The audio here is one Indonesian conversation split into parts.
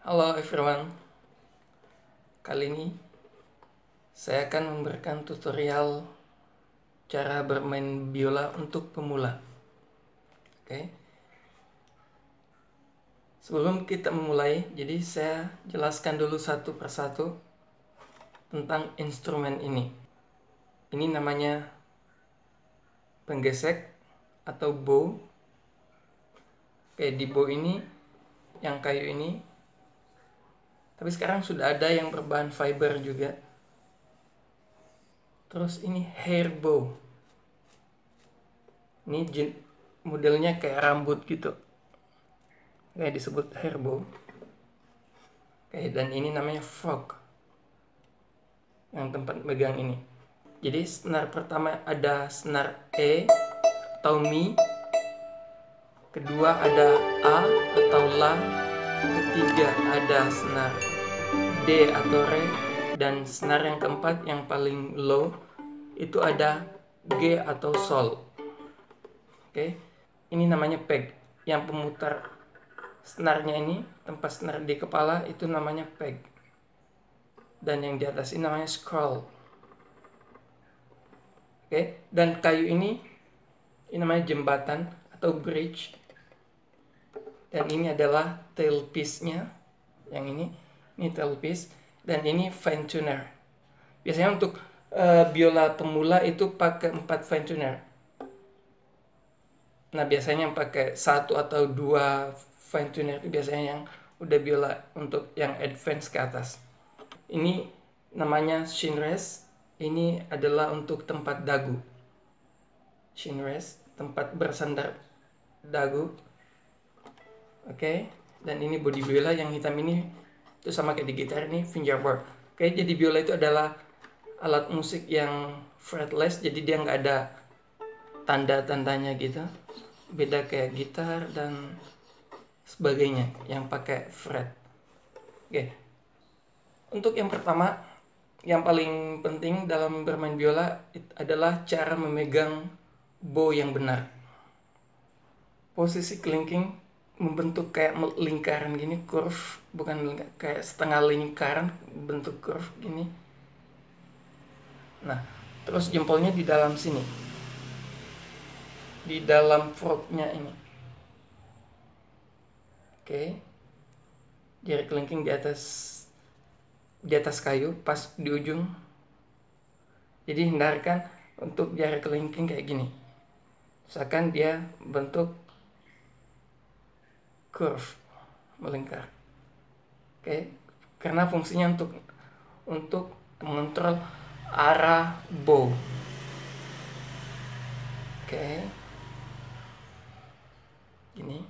Halo everyone, kali ini saya akan memberikan tutorial cara bermain biola untuk pemula. Oke. Sebelum kita memulai, jadi saya jelaskan dulu satu persatu tentang instrumen ini. Ini namanya penggesek atau bow. Oke, di bow ini yang kayu ini, tapi sekarang sudah ada yang berbahan fiber juga. Terus ini hair bow. Ini modelnya kayak rambut gitu, kayak disebut hair bow. Oke, dan ini namanya frog, yang tempat megang ini. Jadi senar pertama ada senar E atau Mi, kedua ada A atau La, ketiga ada senar D atau Re, dan senar yang keempat yang paling low itu ada G atau Sol. Oke, ini namanya peg. Yang pemutar senarnya ini, tempat senar di kepala itu namanya peg, dan yang di atas ini namanya scroll. Oke, dan kayu ini namanya jembatan atau bridge, dan ini adalah tailpiece-nya. Yang ini tailpiece, dan ini fine tuner. Biasanya untuk biola pemula itu pakai 4 fine tuner. Nah, biasanya yang pakai 1 atau 2 fine tuner itu biasanya yang udah biola untuk yang advance ke atas. Ini namanya shin rest. Ini adalah untuk tempat dagu. Shin rest, tempat bersandar dagu. Oke, dan ini body biola yang hitam ini itu sama kayak di gitar, ini fingerboard. Oke, jadi biola itu adalah alat musik yang fretless, jadi dia nggak ada tanda-tandanya gitu. Beda kayak gitar dan sebagainya yang pakai fret. Oke, untuk yang pertama, yang paling penting dalam bermain biola adalah cara memegang bow yang benar. Posisi kelingking membentuk kayak lingkaran gini, curve, bukan kayak setengah lingkaran, bentuk curve gini. Nah, terus jempolnya di dalam sini, di dalam frognya ini. Oke, jari kelingking di atas kayu, pas di ujung. Jadi hindarkan untuk jari kelingking kayak gini, misalkan dia bentuk curve, melingkar. Oke, karena fungsinya untuk mengontrol arah bow. Oke, gini.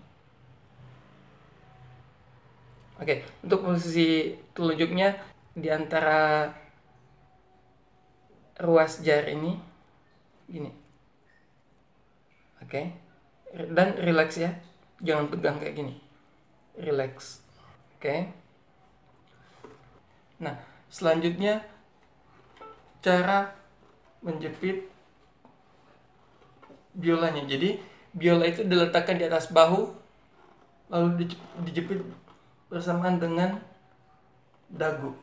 Oke, untuk posisi telunjuknya di antara ruas jari ini, gini. Oke, dan relax ya, jangan pegang kayak gini, relax. Oke. Nah, selanjutnya cara menjepit biolanya. Jadi biola itu diletakkan di atas bahu, lalu dijepit bersamaan dengan dagu.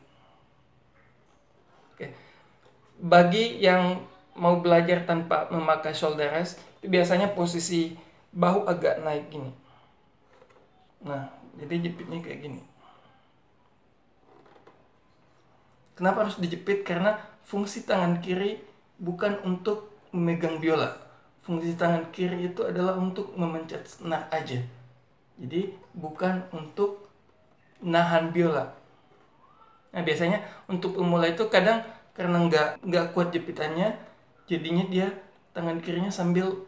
Oke. Bagi yang mau belajar tanpa memakai shoulder rest, itu biasanya posisi bahu agak naik gini. Nah, jadi jepitnya kayak gini. Kenapa harus dijepit? Karena fungsi tangan kiri bukan untuk memegang biola. Fungsi tangan kiri itu adalah untuk memencet senar aja. Jadi bukan untuk nahan biola. Nah, biasanya untuk pemula itu kadang karena nggak kuat jepitannya, jadinya dia tangan kirinya sambil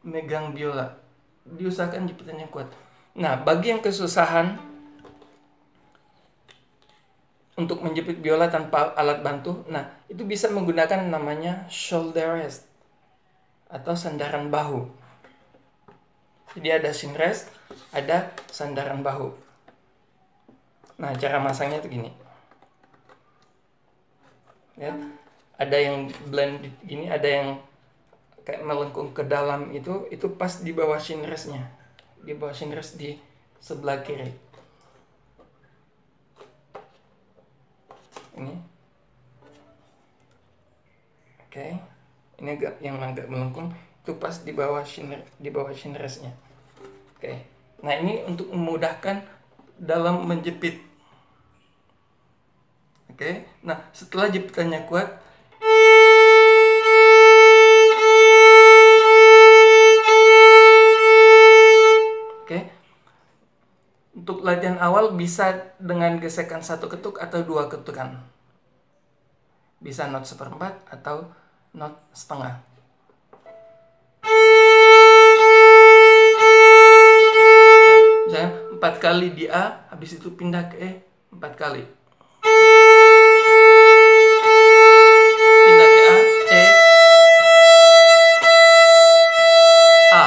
megang biola. Diusahakan jepitannya kuat. Nah, bagi yang kesusahan untuk menjepit biola tanpa alat bantu, nah itu bisa menggunakan namanya shoulder rest atau sandaran bahu. Jadi ada shin rest, ada sandaran bahu. Nah, cara masangnya itu gini. Ya, ada yang blend gini, ada yang kayak melengkung ke dalam, itu pas di bawah shin restnya, di bawah shin rest di sebelah kiri. ini. Oke, ini yang agak melengkung itu pas di bawah shin rest-nya. Oke, nah ini untuk memudahkan dalam menjepit. Oke, nah setelah jepitannya kuat, oke, untuk latihan awal bisa dengan gesekan 1 ketuk atau 2 ketukan. Bisa not 1/4 atau not setengah. Misalnya 4 kali di A, habis itu pindah ke E 4 kali. Pindah ke A, E, A.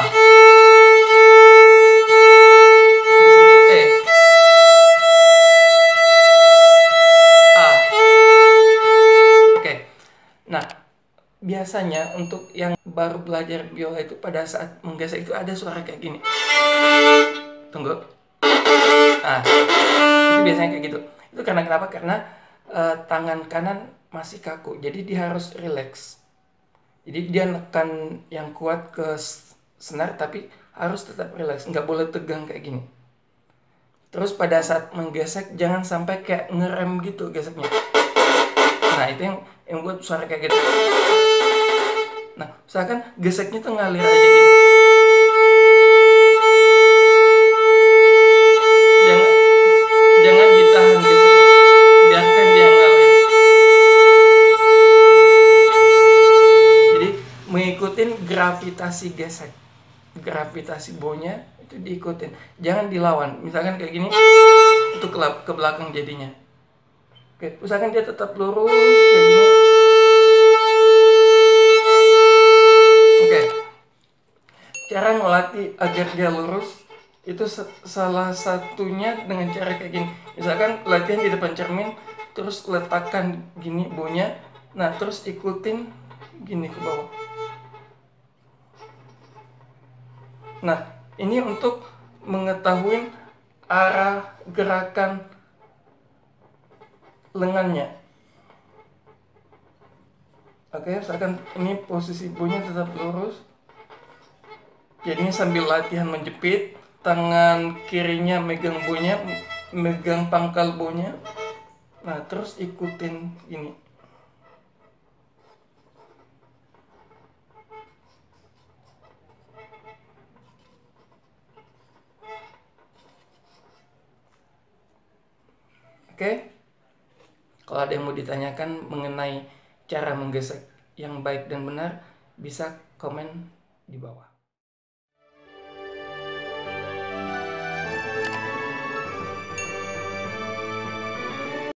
Habis itu E, A. Oke. Nah, biasanya untuk yang baru belajar biola itu pada saat menggesek itu ada suara kayak gini. Tunggu. Nah, itu biasanya kayak gitu. Itu karena kenapa? Karena tangan kanan masih kaku. Jadi dia harus relax. Jadi dia nekan yang kuat ke senar tapi harus tetap relax. Nggak boleh tegang kayak gini. Terus pada saat menggesek jangan sampai kayak ngerem gitu geseknya. Nah, itu yang buat suara kayak gitu. Nah, usahakan geseknya tuh ngalir aja gini. Jangan ditahan geseknya. Biarkan dia ngalir. Jadi mengikutin gravitasi gesek. Gravitasi bownya itu diikutin. Jangan dilawan. Misalkan kayak gini, itu ke belakang jadinya. Oke, usahakan dia tetap lurus kayak gini. Oke. Cara ngelatih agar dia lurus itu salah satunya dengan cara kayak gini. Misalkan latihan di depan cermin, terus letakkan gini bownya, nah terus ikutin gini ke bawah. Nah, ini untuk mengetahui arah gerakan lengannya. Oke, misalkan ini posisi bownya tetap lurus. Jadinya sambil latihan menjepit, tangan kirinya megang bownya, megang pangkal bownya. Nah, terus ikutin ini. Oke? Kalau ada yang mau ditanyakan mengenai cara menggesek yang baik dan benar, bisa komen di bawah.